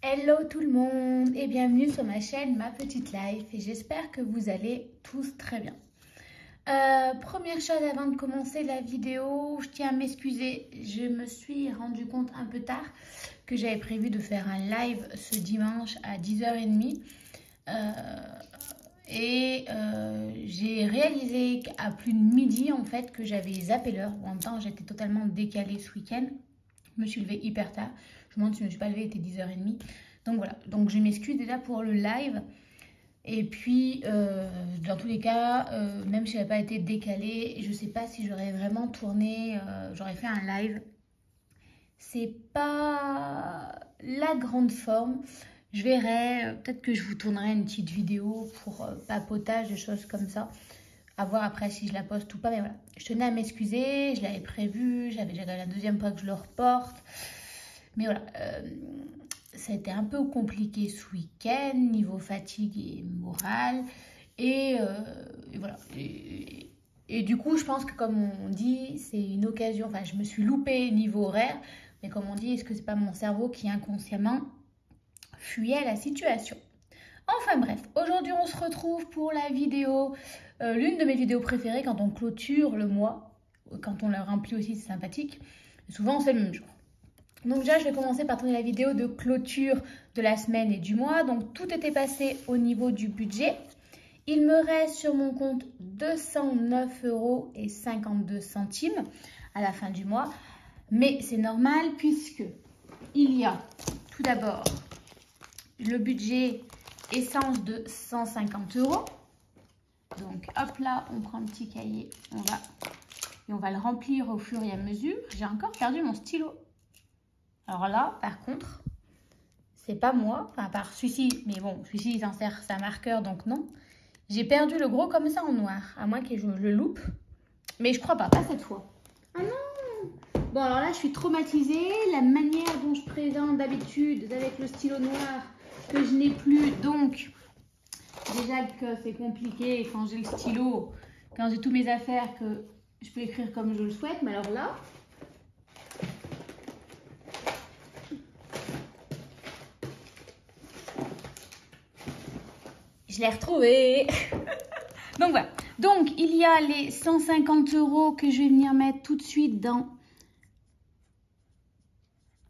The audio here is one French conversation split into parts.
Hello tout le monde et bienvenue sur ma chaîne Ma Petite Life et j'espère que vous allez tous très bien. Première chose avant de commencer la vidéo, je tiens à m'excuser, je me suis rendu compte un peu tard que j'avais prévu de faire un live ce dimanche à 10h30 j'ai réalisé qu'à plus de midi en fait que j'avais zappé l'heure. En même temps j'étais totalement décalée ce week-end. Je me suis levée hyper tard. Je me demande si je ne me suis pas levée, il était 10h30. Donc voilà, donc je m'excuse déjà pour le live. Et puis, dans tous les cas, même si je n'avais pas été décalée, je ne sais pas si j'aurais vraiment tourné, j'aurais fait un live. C'est pas la grande forme. Je verrai, peut-être que je vous tournerai une petite vidéo pour papotage, des choses comme ça. À voir après si je la poste ou pas, mais voilà. Je tenais à m'excuser, je l'avais prévu, j'avais déjà la deuxième fois que je le reporte. Mais voilà, ça a été un peu compliqué ce week-end, niveau fatigue et morale. Et voilà. Et du coup, je pense que comme on dit, c'est une occasion, enfin je me suis loupée niveau horaire. Mais comme on dit, est-ce que c'est pas mon cerveau qui inconsciemment fuyait la situation? Enfin bref, aujourd'hui on se retrouve pour la vidéo, l'une de mes vidéos préférées quand on clôture le mois. Quand on le remplit aussi, c'est sympathique. Souvent c'est le même jour. Donc déjà, je vais commencer par tourner la vidéo de clôture de la semaine et du mois. Donc tout était passé au niveau du budget. Il me reste sur mon compte 209,52 € à la fin du mois. Mais c'est normal puisque il y a tout d'abord le budget essence de 150 €. Donc hop là, on prend le petit cahier, on va le remplir au fur et à mesure. J'ai encore perdu mon stylo. Alors là, par contre, c'est pas moi, enfin, à part celui-ci, mais bon, celui-ci, il s'en sert, c'est un marqueur, donc non. J'ai perdu le gros comme ça en noir, à moins que je le loupe. Mais je crois pas cette fois. Ah non! Bon, alors là, je suis traumatisée. La manière dont je présente d'habitude avec le stylo noir que je n'ai plus, donc déjà que c'est compliqué quand j'ai le stylo, quand j'ai tous mes affaires, que je peux écrire comme je le souhaite, mais alors là... Je l'ai retrouvé. Donc voilà. Donc il y a les 150 € que je vais venir mettre tout de suite dans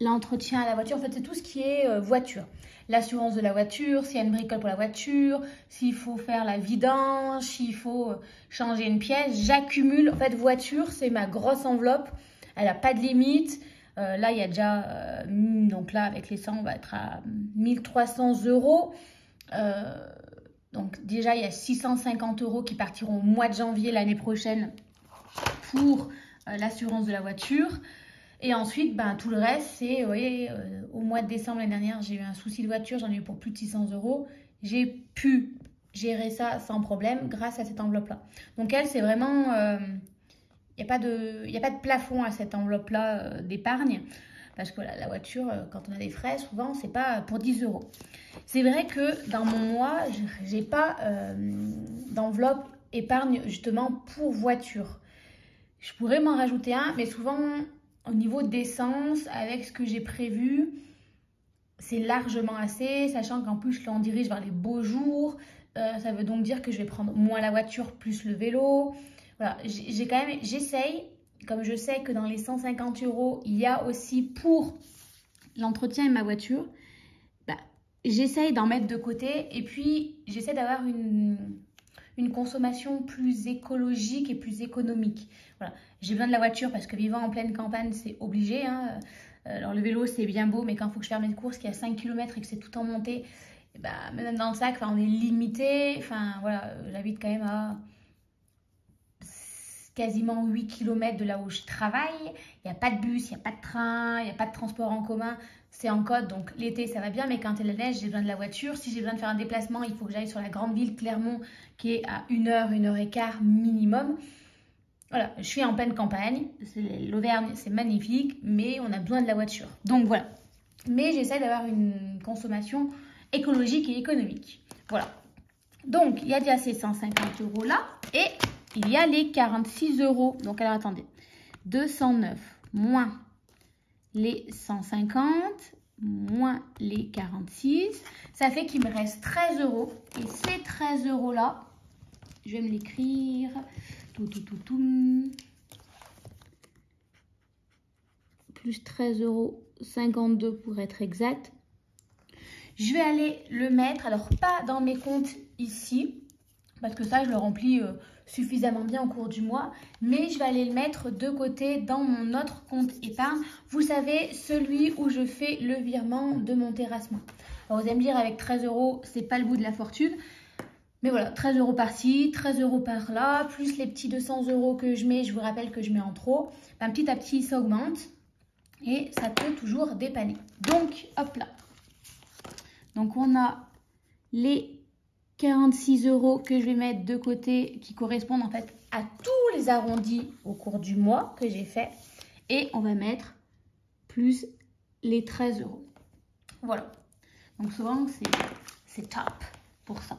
l'entretien à la voiture. En fait, c'est tout ce qui est voiture. L'assurance de la voiture, s'il y a une bricole pour la voiture, s'il faut faire la vidange, s'il faut changer une pièce. J'accumule. En fait, voiture, c'est ma grosse enveloppe. Elle n'a pas de limite. Là, il y a déjà... donc là, avec les 100, on va être à 1300 €. Donc déjà, il y a 650 € qui partiront au mois de janvier l'année prochaine pour l'assurance de la voiture. Et ensuite, ben, tout le reste, c'est, vous voyez, au mois de décembre l'année dernière, j'ai eu un souci de voiture, j'en ai eu pour plus de 600 €. J'ai pu gérer ça sans problème grâce à cette enveloppe-là. Donc elle, c'est vraiment... il n'y a pas de plafond à cette enveloppe-là d'épargne. Parce que voilà, la voiture, quand on a des frais, souvent, c'est pas pour 10 €. C'est vrai que dans mon mois, j'ai pas d'enveloppe épargne justement pour voiture. Je pourrais m'en rajouter un, mais souvent, au niveau d'essence, avec ce que j'ai prévu, c'est largement assez, sachant qu'en plus, je l'en dirige vers les beaux jours. Ça veut donc dire que je vais prendre moins la voiture, plus le vélo. Voilà, j'essaye. Comme je sais que dans les 150 €, il y a aussi pour l'entretien de ma voiture, bah, j'essaye d'en mettre de côté et puis j'essaie d'avoir une consommation plus écologique et plus économique. Voilà. J'ai besoin de la voiture parce que vivant en pleine campagne, c'est obligé. Hein. Alors le vélo, c'est bien beau, mais quand il faut que je fasse mes courses, qu'il y a 5 km et que c'est tout en montée, bah, même dans le sac, on est limité. Enfin, voilà, j'habite quand même à... quasiment 8 km de là où je travaille. Il n'y a pas de bus, il n'y a pas de train, il n'y a pas de transport en commun. C'est en côte, donc l'été, ça va bien. Mais quand il y a la neige, j'ai besoin de la voiture. Si j'ai besoin de faire un déplacement, il faut que j'aille sur la grande ville Clermont, qui est à 1h, 1h15 minimum. Voilà, je suis en pleine campagne. L'Auvergne, c'est magnifique, mais on a besoin de la voiture. Donc voilà. Mais j'essaie d'avoir une consommation écologique et économique. Voilà. Donc, il y a déjà ces 150 € là. Et... il y a les 46 €. Donc, alors, attendez. 209 moins les 150. moins les 46. Ça fait qu'il me reste 13 €. Et ces 13 € là, je vais me l'écrire. Plus 13,52 € pour être exact. Je vais aller le mettre, alors pas dans mes comptes ici, parce que ça je le remplis suffisamment bien au cours du mois, mais je vais aller le mettre de côté dans mon autre compte épargne. Vous savez, celui où je fais le virement de mon terrassement. Alors vous allez me dire, avec 13 €, c'est pas le bout de la fortune. Mais voilà, 13 € par-ci, 13 € par-là, plus les petits 200 € que je mets, je vous rappelle que je mets en trop. Ben, petit à petit, ça augmente et ça peut toujours dépanner. Donc, hop là. Donc, on a les 46 € que je vais mettre de côté qui correspondent en fait à tous les arrondis au cours du mois que j'ai fait. Et on va mettre plus les 13 €. Voilà. Donc, souvent, c'est top pour ça.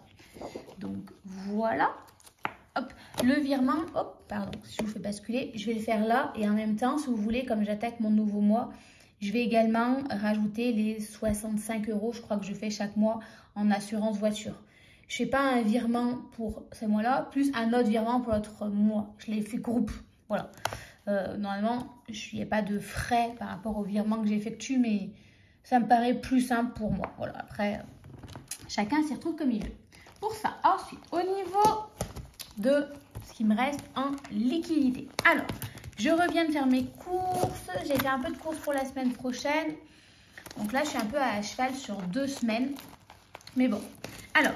Donc, voilà. Hop, le virement, hop, pardon, si je vous fais basculer, je vais le faire là. Et en même temps, si vous voulez, comme j'attaque mon nouveau mois, je vais également rajouter les 65 €, je crois que je fais chaque mois en assurance voiture. Je ne fais pas un virement pour ce mois-là, plus un autre virement pour l'autre mois. Je les fais groupe. Voilà. Normalement, il n'y a pas de frais par rapport au virement que j'effectue, mais ça me paraît plus simple pour moi. Voilà. Après, chacun s'y retrouve comme il veut. Pour ça, ensuite, au niveau de ce qui me reste en liquidité. Alors, je reviens de faire mes courses. J'ai fait un peu de courses pour la semaine prochaine. Donc là, je suis un peu à cheval sur 2 semaines. Mais bon. Alors,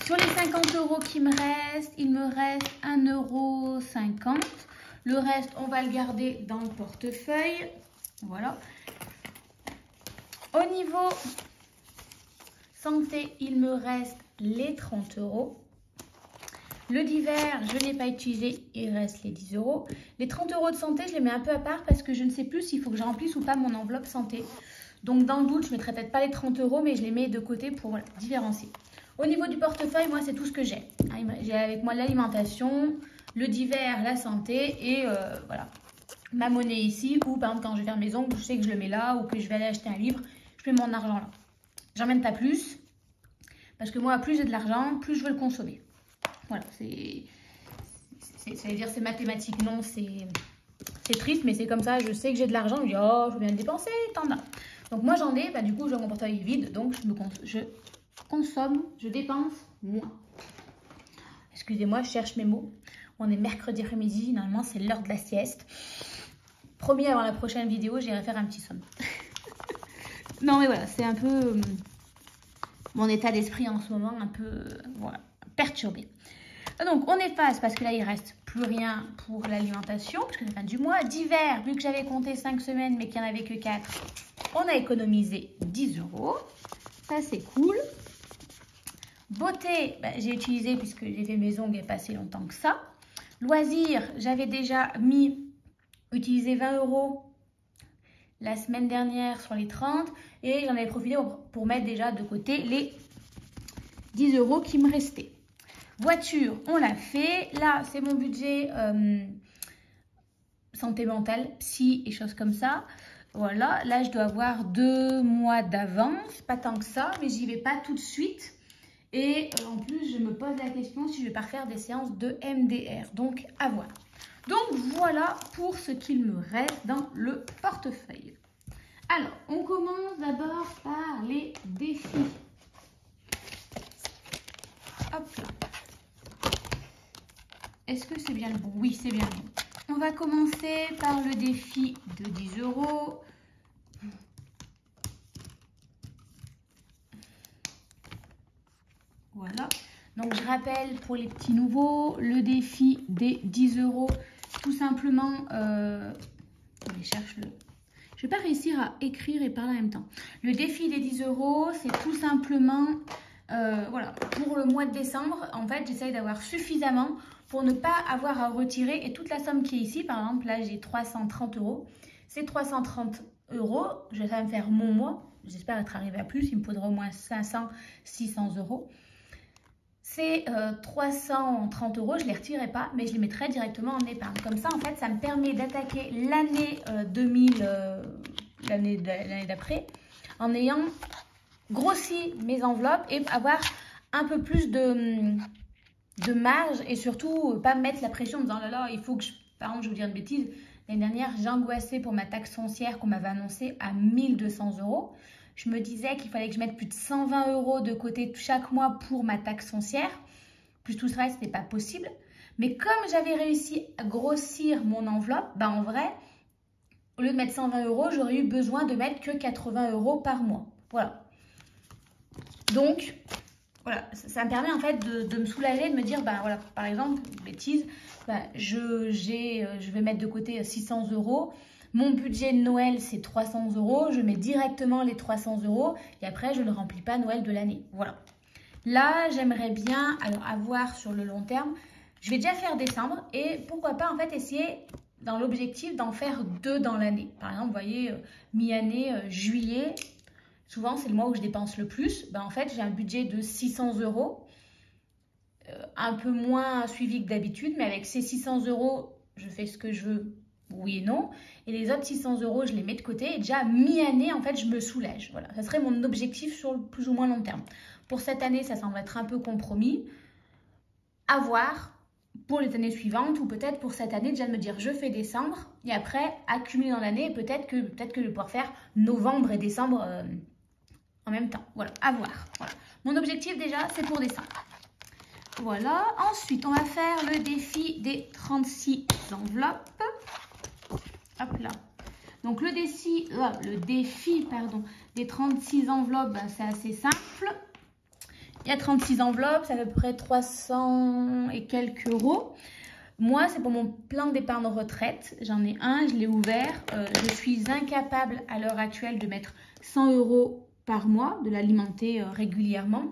sur les 50 € qui me restent, il me reste 1,50 €. Le reste, on va le garder dans le portefeuille. Voilà. Au niveau santé, il me reste les 30 €. Le d'hiver, je n'ai pas utilisé, il reste les 10 €. Les 30 € de santé, je les mets un peu à part parce que je ne sais plus s'il faut que je remplisse ou pas mon enveloppe santé. Donc dans le doute, je ne mettrai peut-être pas les 30 € mais je les mets de côté pour différencier. Au niveau du portefeuille, moi, c'est tout ce que j'ai. J'ai avec moi l'alimentation, le d'hiver, la santé et voilà, ma monnaie ici. Ou par exemple, quand je vais faire mes ongles, je sais que je le mets là ou que je vais aller acheter un livre, je mets mon argent là. J'emmène pas plus parce que moi, plus j'ai de l'argent, plus je veux le consommer. Voilà, ça veut dire c'est mathématique, non, c'est triste, mais c'est comme ça, je sais que j'ai de l'argent, je me dis, oh, je veux bien le dépenser, t'en as. Donc moi j'en ai, bah, du coup je vois mon portefeuille vide, donc je consomme, je dépense moins. Excusez-moi, je cherche mes mots. On est mercredi après-midi, normalement c'est l'heure de la sieste. Promis, avant la prochaine vidéo, j'irai faire un petit somme. Non mais voilà, c'est un peu mon état d'esprit en ce moment, un peu voilà, perturbé. Donc, on efface parce que là, il ne reste plus rien pour l'alimentation, parce que c'est la fin du mois. D'hiver, vu que j'avais compté 5 semaines, mais qu'il n'y en avait que 4, on a économisé 10 €. Ça, c'est cool. Beauté, bah, j'ai utilisé puisque j'ai fait mes ongles il n'y a pas si longtemps que ça. Loisirs, j'avais déjà utilisé 20 € la semaine dernière sur les 30. Et j'en avais profité pour mettre déjà de côté les 10 € qui me restaient. Voiture, on l'a fait. Là, c'est mon budget santé mentale, psy et choses comme ça. Voilà, là, je dois avoir 2 mois d'avance. Pas tant que ça, mais j'y vais pas tout de suite. Et en plus, je me pose la question si je vais pas refaire des séances de MDR. Donc, à voir. Donc, voilà pour ce qu'il me reste dans le portefeuille. Alors, on commence d'abord par les défis. Hop là. Est-ce que c'est bien le bon? Oui, c'est bien le bon. On va commencer par le défi de 10 €. Voilà. Donc, je rappelle pour les petits nouveaux, le défi des 10 €, tout simplement... je cherche le... Je ne vais pas réussir à écrire et parler en même temps. Le défi des 10 €, c'est tout simplement... voilà, pour le mois de décembre, en fait, j'essaye d'avoir suffisamment pour ne pas avoir à retirer. Et toute la somme qui est ici, par exemple, là, j'ai 330 €. Ces 330 €, ça va me faire mon mois. J'espère être arrivée à plus. Il me faudra au moins 500, 600 €. Ces 330 €, je ne les retirerai pas, mais je les mettrai directement en épargne. Comme ça, en fait, ça me permet d'attaquer l'année 2000, l'année d'après, en ayant grossi mes enveloppes et avoir un peu plus de marge et surtout pas me mettre la pression en disant oh là là, il faut que par exemple, je vais vous dire une bêtise, l'année dernière, j'angoissais pour ma taxe foncière qu'on m'avait annoncée à 1 200 €. Je me disais qu'il fallait que je mette plus de 120 € de côté chaque mois pour ma taxe foncière. Plus tout ça, ce n'était pas possible. Mais comme j'avais réussi à grossir mon enveloppe, bah en vrai, au lieu de mettre 120 €, j'aurais eu besoin de mettre que 80 € par mois. Voilà. Donc, voilà, ça me permet en fait de me soulager, de me dire, bah voilà, par exemple, bêtise, bah, je vais mettre de côté 600 €. Mon budget de Noël, c'est 300 €. Je mets directement les 300 € et après, je ne remplis pas Noël de l'année. Voilà. Là, j'aimerais bien alors avoir sur le long terme, je vais déjà faire décembre et pourquoi pas en fait essayer dans l'objectif d'en faire 2 dans l'année. Par exemple, vous voyez, mi-année, juillet, souvent c'est le mois où je dépense le plus. Ben, en fait, j'ai un budget de 600 €, un peu moins suivi que d'habitude, mais avec ces 600 €, je fais ce que je veux, oui et non. Et les autres 600 €, je les mets de côté et déjà mi-année, en fait, je me soulage. Voilà, ça serait mon objectif sur le plus ou moins long terme. Pour cette année, ça semble être un peu compromis. À voir pour les années suivantes ou peut-être pour cette année déjà de me dire je fais décembre et après accumuler dans l'année et peut-être que je vais pouvoir faire novembre et décembre en même temps. Voilà, à voir. Voilà. Mon objectif déjà, c'est pour décembre. Voilà. Ensuite, on va faire le défi des 36 enveloppes. Hop là. Donc, le défi des 36 enveloppes, ben, c'est assez simple. Il y a 36 enveloppes, c'est à peu près 300 et quelques euros. Moi, c'est pour mon plan d'épargne retraite. J'en ai un, je l'ai ouvert. Je suis incapable à l'heure actuelle de mettre 100 € par mois, de l'alimenter régulièrement.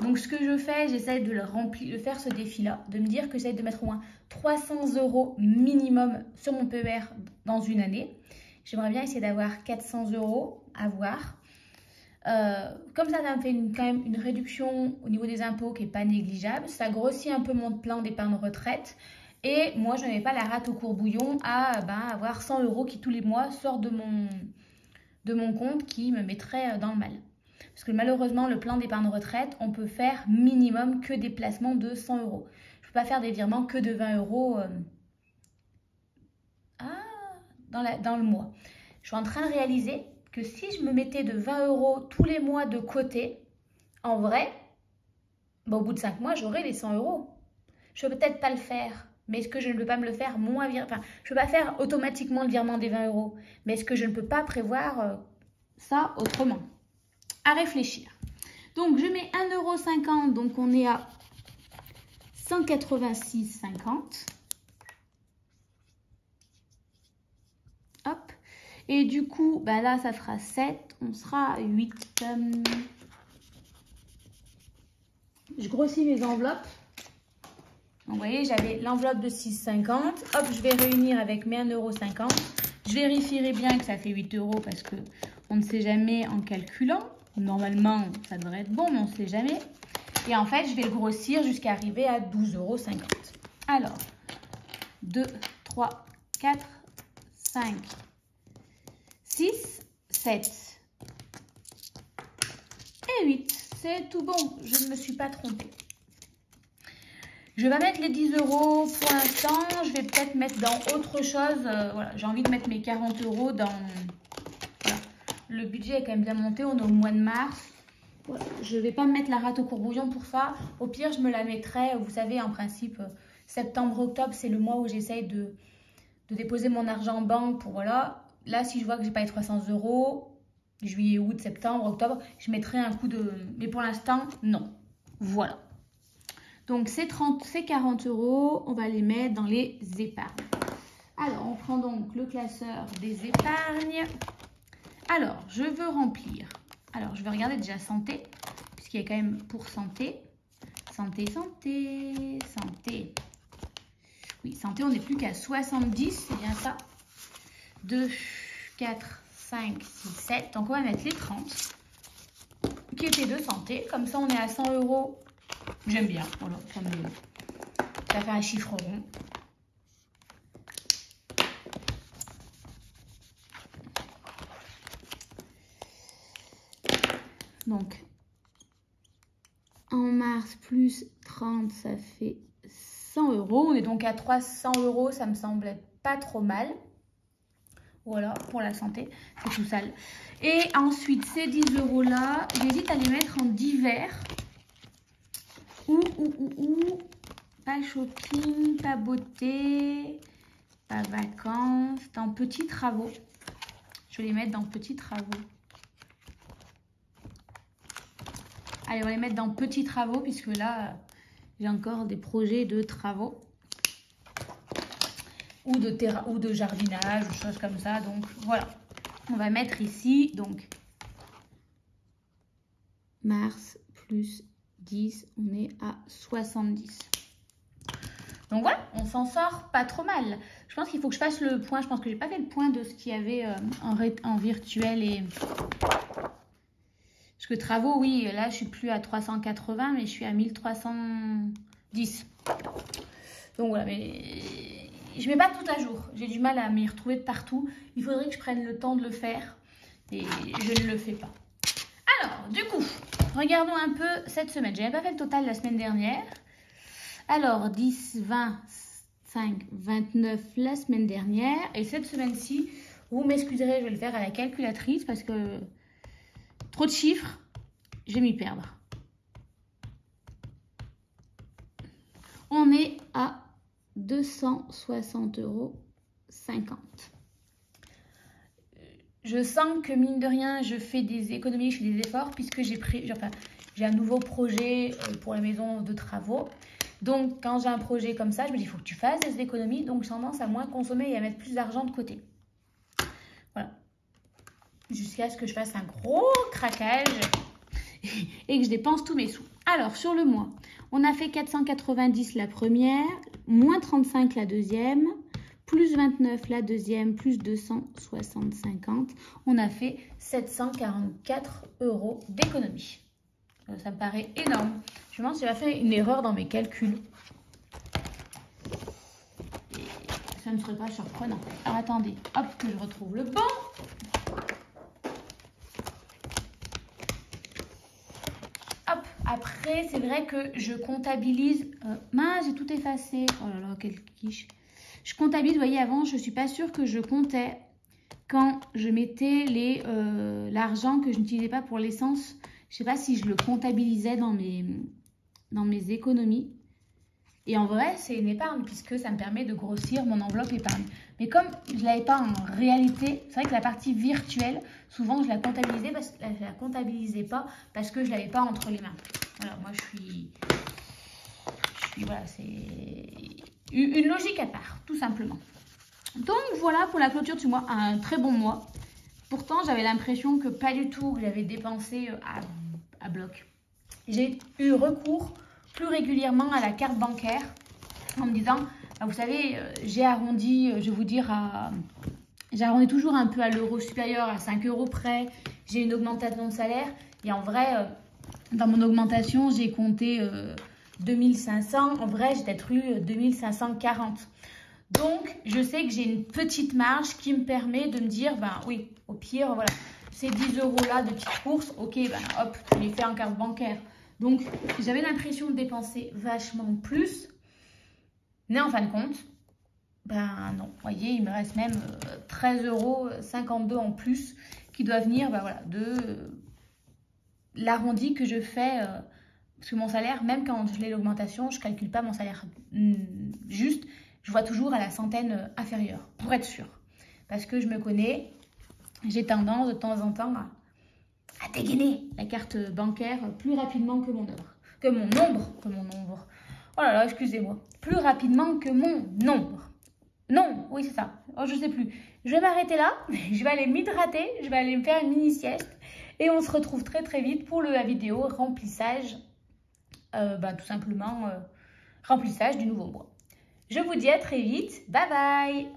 Donc, ce que je fais, j'essaie de le remplir, de faire ce défi-là, de me dire que j'essaie de mettre au moins 300 € minimum sur mon PER dans une année. J'aimerais bien essayer d'avoir 400 € à voir. Comme ça me fait quand même une réduction au niveau des impôts qui n'est pas négligeable. Ça grossit un peu mon plan d'épargne retraite. Et moi, je n'avais pas la rate au courbouillon à avoir 100 € qui tous les mois sortent de mon compte qui me mettrait dans le mal. Parce que malheureusement, le plan d'épargne retraite, on peut faire minimum que des placements de 100 €. Je ne peux pas faire des virements que de 20 € dans le mois. Je suis en train de réaliser que si je me mettais de 20 € tous les mois de côté, en vrai, au bout de 5 mois, j'aurai les 100 €. Je ne peux peut-être pas le faire, mais est-ce que je ne peux pas me le faire moins je ne peux pas faire automatiquement le virement des 20 €, mais est-ce que je ne peux pas prévoir ça autrement? À réfléchir. Donc, je mets 1,50 €, donc on est à 186,50 €. Hop. Et du coup, là, ça fera 7. On sera à 8. Je grossis mes enveloppes. Donc, vous voyez, j'avais l'enveloppe de 6,50 €. Hop, je vais réunir avec mes 1,50 €. Je vérifierai bien que ça fait 8 € parce qu'on ne sait jamais en calculant. Normalement, ça devrait être bon, mais on ne sait jamais. Et en fait, je vais le grossir jusqu'à arriver à 12,50 €. Alors, 2, 3, 4, 5, 6, 7 et 8. C'est tout bon, je ne me suis pas trompée. Je vais mettre les 10 € pour l'instant. Je vais peut-être mettre dans autre chose. Voilà, j'ai envie de mettre mes 40 € dans... Voilà. Le budget est quand même bien monté. On est au mois de mars. Voilà. Je ne vais pas me mettre la rate au courbouillon pour ça. Au pire, je me la mettrai. Vous savez, en principe, septembre-octobre, c'est le mois où j'essaye de déposer mon argent en banque pour... Voilà. Là, si je vois que j'ai pas les 300 €, juillet, août, septembre, octobre, je mettrai un coup de... Mais pour l'instant, non. Voilà. Donc, ces 40 €, on va les mettre dans les épargnes. Alors, on prend donc le classeur des épargnes. Alors, je veux remplir. Alors, je vais regarder déjà santé, puisqu'il y a quand même pour santé. Santé, santé, santé. Oui, santé, on n'est plus qu'à 70, c'est bien ça. 2, 4, 5, 6, 7. Donc, on va mettre les 30 qui étaient de santé. Comme ça, on est à 100 €. J'aime bien. Voilà, ça fait un chiffre rond. Donc, en mars, plus 30, ça fait 100 €. On est donc à 300 €. Ça me semble pas trop mal. Voilà, pour la santé. C'est tout sale. Et ensuite, ces 10 € là, j'hésite à les mettre en divers. Pas shopping, pas beauté, pas vacances. Dans petits travaux. Je vais les mettre dans petits travaux. Allez, on va les mettre dans petits travaux puisque là, j'ai encore des projets de travaux. Ou de jardinage, ou choses comme ça. Donc, voilà. On va mettre ici, donc, mars plus 10, on est à 70. Donc, voilà, on s'en sort pas trop mal. Je pense qu'il faut que je fasse le point. Je pense que j'ai pas fait le point de ce qu'il y avait en virtuel et... Parce que travaux, oui, là, je suis plus à 380, mais je suis à 1310. Donc, voilà, mais... Je mets pas tout à jour. J'ai du mal à m'y retrouver de partout. Il faudrait que je prenne le temps de le faire. Et je ne le fais pas. Alors, du coup, regardons un peu cette semaine. Je n'avais pas fait le total la semaine dernière. Alors, 10, 25, 29 la semaine dernière. Et cette semaine-ci, vous m'excuserez, je vais le faire à la calculatrice parce que trop de chiffres, je vais m'y perdre. On est à 260,50 €. Je sens que mine de rien, je fais des économies, je fais des efforts puisque j'ai un nouveau projet pour la maison de travaux. Donc, quand j'ai un projet comme ça, je me dis, il faut que tu fasses des économies. Donc, j'ai tendance à moins consommer et à mettre plus d'argent de côté. Voilà. Jusqu'à ce que je fasse un gros craquage et que je dépense tous mes sous. Alors, sur le mois, on a fait 490 la première, moins 35 la deuxième, plus 29 la deuxième, plus 260,50. On a fait 744 € d'économie. Ça me paraît énorme. Je me demande si j'ai fait une erreur dans mes calculs. Et ça ne serait pas surprenant. Alors, attendez, hop, que je retrouve le bon. Après, c'est vrai que je comptabilise... mince, j'ai tout effacé. Oh là là, quelle quiche. Je comptabilise, vous voyez, avant, je ne suis pas sûre que je comptais quand je mettais l'argent que je n'utilisais pas pour l'essence. Je ne sais pas si je le comptabilisais dans mes économies. Et en vrai, c'est une épargne puisque ça me permet de grossir mon enveloppe épargne. Mais comme je ne l'avais pas en réalité, c'est vrai que la partie virtuelle, souvent je la comptabilisais pas parce que je ne l'avais pas entre les mains. Voilà, moi voilà, c'est une logique à part, tout simplement. Donc voilà pour la clôture du mois, un très bon mois. Pourtant, j'avais l'impression que pas du tout, que j'avais dépensé à bloc. J'ai eu recours plus régulièrement à la carte bancaire en me disant, vous savez, j'ai arrondi, je vais vous dire, j'ai arrondi toujours un peu à l'euro supérieur, à 5 € près. J'ai une augmentation de salaire et en vrai, dans mon augmentation, j'ai compté 2500. En vrai, j'ai peut-être eu 2540. Donc, je sais que j'ai une petite marge qui me permet de me dire, oui, au pire, voilà, ces 10 € là de petites courses, ok, hop, je les fais en carte bancaire. Donc, j'avais l'impression de dépenser vachement plus. Mais en fin de compte, non. Vous voyez, il me reste même 13,52 € en plus qui doit venir voilà, de l'arrondi que je fais. Parce que mon salaire, même quand je l'ai l'augmentation, je ne calcule pas mon salaire juste. Je vois toujours à la centaine inférieure, pour être sûre. Parce que je me connais, j'ai tendance de temps en temps à dégainer la carte bancaire plus rapidement que mon nombre. Oh là là, excusez-moi. Plus rapidement que mon nombre. Non, oui, c'est ça. Oh, je ne sais plus. Je vais m'arrêter là. Je vais aller m'hydrater. Je vais aller me faire une mini-sieste. Et on se retrouve très très vite pour la vidéo remplissage. Tout simplement, remplissage du nouveau mois. Je vous dis à très vite. Bye bye.